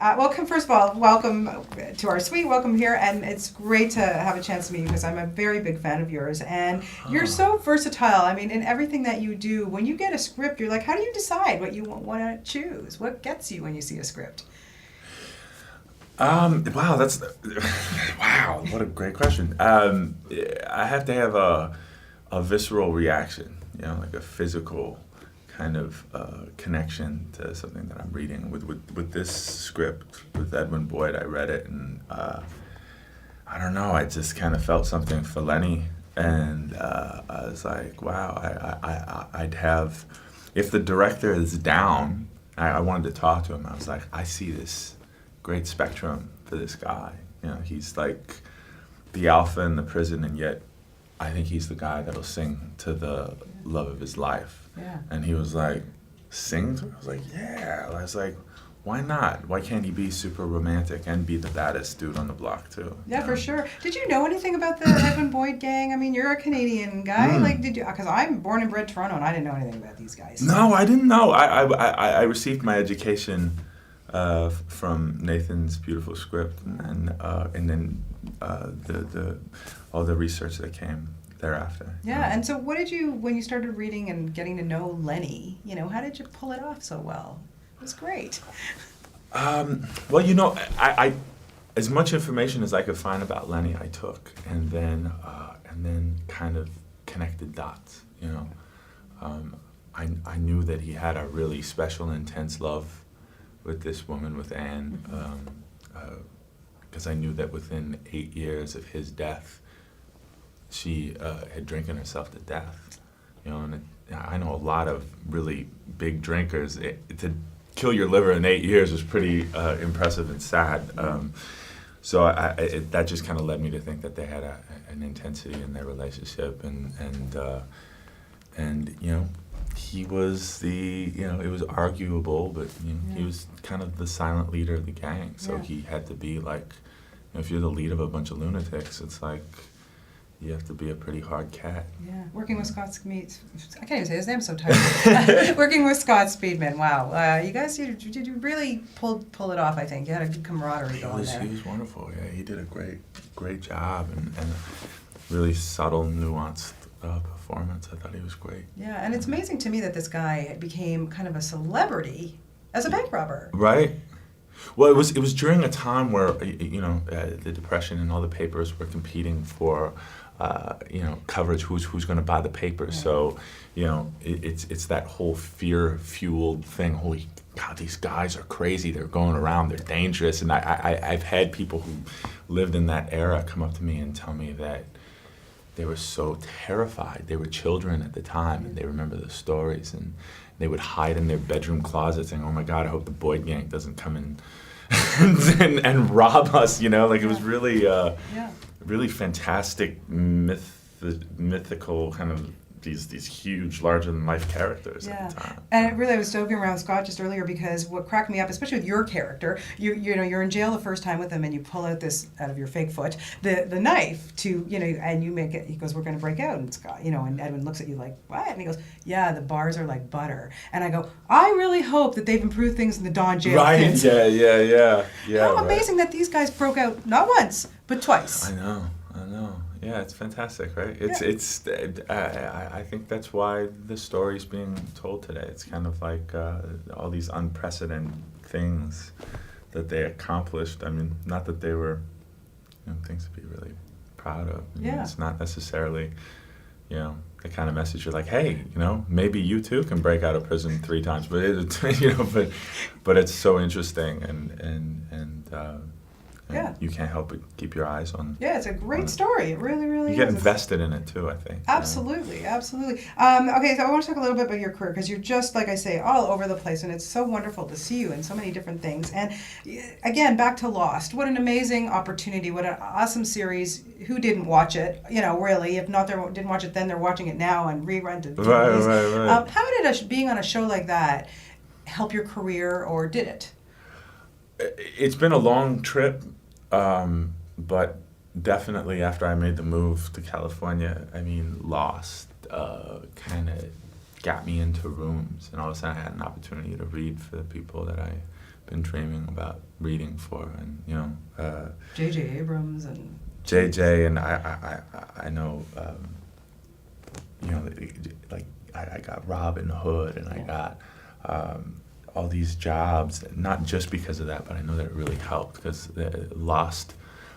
First of all, welcome to our suite. Welcome here, and it's great to have a chance to meet you because I'm a very big fan of yours, and you're so versatile. I mean, in everything that you do, when you get a script, you're like, how do you decide what you want to choose? What gets you when you see a script? Wow, that's wow. What a great question. I have to have a visceral reaction, like a physical kind of connection to something that I'm reading. With this script with Edwin Boyd, I read it and I don't know. I just kind of felt something for Lenny, and I was like, wow. I'd have, if the director is down, I wanted to talk to him. I was like, I see this great spectrum for this guy. He's like the alpha in the prison, and yet I think he's the guy that'll sing to the love of his life. Yeah. And he was like, sing to her? I was like, yeah. I was like, why not? Why can't he be super romantic and be the baddest dude on the block too? Yeah, for sure. Did you know anything about the Edwin Boyd gang? I mean, you're a Canadian guy. Like, did you? Because I'm born and bred Toronto, and I didn't know anything about these guys. No, I didn't know. I received my education from Nathan's beautiful script, and then the all the research that came thereafter. Yeah, and so what did you, when you started reading and getting to know Lenny, how did you pull it off so well? It was great. Well, I as much information as I could find about Lenny, I took, and then kind of connected dots. I knew that he had a really special, intense love with this woman, with Anne, because I knew that within 8 years of his death, she had drinking herself to death. And I know a lot of really big drinkers. To kill your liver in 8 years was pretty impressive and sad. So that just kind of led me to think that they had an intensity in their relationship, and he was it was arguable, but he was kind of the silent leader of the gang. So he had to be like, if you're the lead of a bunch of lunatics, it's like, you have to be a pretty hard cat. Yeah, working with Scott Speedman. I can't even say his name, so tired. Working with Scott Speedman. Wow, you guys, did you really pull it off? I think you had a good camaraderie going there. He was wonderful. Yeah, he did a great job, and really subtle, nuanced performance. I thought he was great. Yeah, and it's amazing to me that this guy became kind of a celebrity as a bank robber. Right. Well, it was during a time where the Depression and all the papers were competing for coverage. Who's going to buy the papers? Right. So it's that whole fear-fueled thing. Holy God, these guys are crazy. They're going around. They're dangerous. And I've had people who lived in that era come up to me and tell me that they were so terrified. They were children at the time, and they remember the stories, and they would hide in their bedroom closet saying, oh my God, I hope the Boyd gang doesn't come in and rob us, It was really, really fantastic, mythical kind of these huge, larger-than-life characters at the time. And I was joking around Scott just earlier, because what cracked me up, especially with your character, you're in jail the first time with him, and you pull out this out of your fake foot, the knife to and you make it. He goes, "We're going to break out," and Scott, and Edwin looks at you like, "What?" And he goes, "Yeah, the bars are like butter." And I go, "I really hope that they've improved things in the Don jail." Right? Kids. Yeah. How amazing that these guys broke out not once but twice. I know. Yeah, it's fantastic, right? I think that's why the story's being told today. It's kind of like all these unprecedented things that they accomplished. I mean, not that they were things to be really proud of. It's not necessarily the kind of message you're like, hey, maybe you too can break out of prison 3 times, but but it's so interesting, and you can't help but keep your eyes on. Yeah, it's a great story. It really, really is. You get invested in it too, I think. Absolutely. Okay, so I want to talk a little bit about your career, because you're just, like I say, all over the place, and it's so wonderful to see you in so many different things. And again, back to Lost. What an amazing opportunity. What an awesome series. Who didn't watch it? Really. If not, they didn't watch it then, they're watching it now and rerun to Right. How did being on a show like that help your career, or did it? It's been a long trip. But definitely after I made the move to California, Lost kind of got me into rooms, and all of a sudden I had an opportunity to read for the people that I been dreaming about reading for, and J.J. Abrams and JJ, and I know, like I got Robin Hood, and I got all these jobs, not just because of that, but I know that it really helped because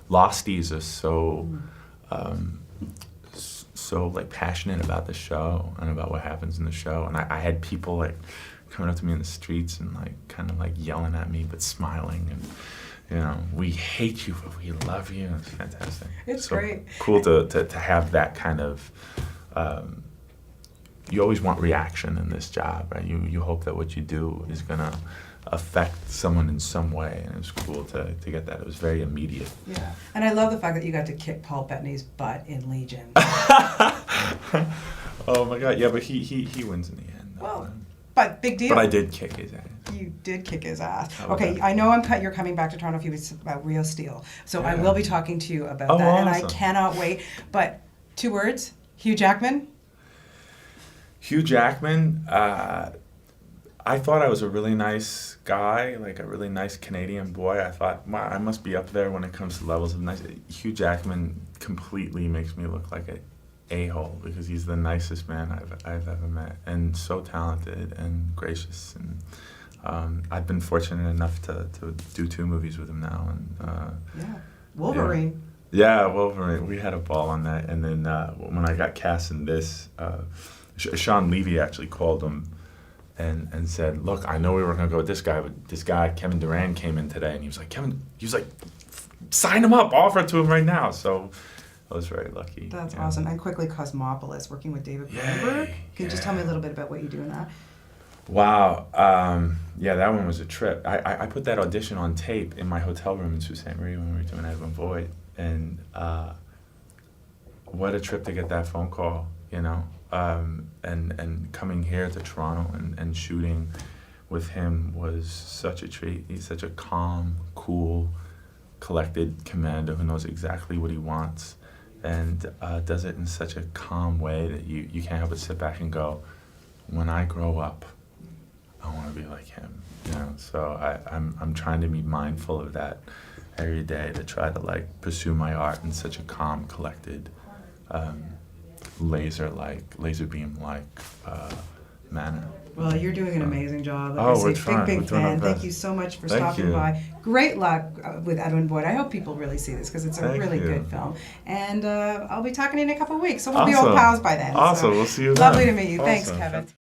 Losties are so like passionate about the show and about what happens in the show, and I had people like coming up to me in the streets and like kind of like yelling at me but smiling, and we hate you but we love you. It's fantastic. It's so great. Cool to have that kind of you always want reaction in this job, right? You hope that what you do is gonna affect someone in some way, and it was cool to get that. It was very immediate. Yeah, and I love the fact that you got to kick Paul Bettany's butt in Legion. Oh my God, yeah, but he wins in the end. Well, but big deal. But I did kick his ass. You did kick his ass. How about Okay, that? I know you're coming back to Toronto a few weeks about Real Steel, so I Yeah. will be talking to you about Oh, that, and I awesome. cannot wait. But 2 words: Hugh Jackman. Hugh Jackman, I thought I was a really nice guy, like a really nice Canadian boy. I thought, wow, I must be up there when it comes to levels of nice. Hugh Jackman completely makes me look like an a-hole because he's the nicest man I've ever met, and so talented and gracious. And I've been fortunate enough to do 2 movies with him now. And Yeah, Wolverine. Yeah, Wolverine. We had a ball on that. And then when I got cast in this, Sean Levy actually called him and said, look, I know we were going to go with this guy, but this guy, Kevin Durand, came in today. And he was like, sign him up, offer it to him right now. So I was very lucky. That's yeah. awesome. And quickly, Cosmopolis, working with David Cronenberg. Can you just tell me a little bit about what you do in that? Wow. Yeah, that one was a trip. I put that audition on tape in my hotel room in Sault Ste. Marie when we were doing Edwin Void. And what a trip to get that phone call, and coming here to Toronto and shooting with him was such a treat. He's such a calm, cool, collected commander who knows exactly what he wants and does it in such a calm way that you can't help but sit back and go, when I grow up, I want to be like him. So I'm trying to be mindful of that every day, to try to like pursue my art in such a calm, collected, laser beam manner. Well, you're doing an amazing job. Like Oh, I say, we're trying. big We're doing our fan. best. Thank you so much for Thank stopping you. by. Great luck with Edwin Boyd. I hope people really see this because it's a Thank really you. good film. And I'll be talking to you in a couple of weeks, so we'll be old Awesome. pals by then. Awesome. So We'll see you then. lovely to meet you. Thanks, Awesome. Kevin.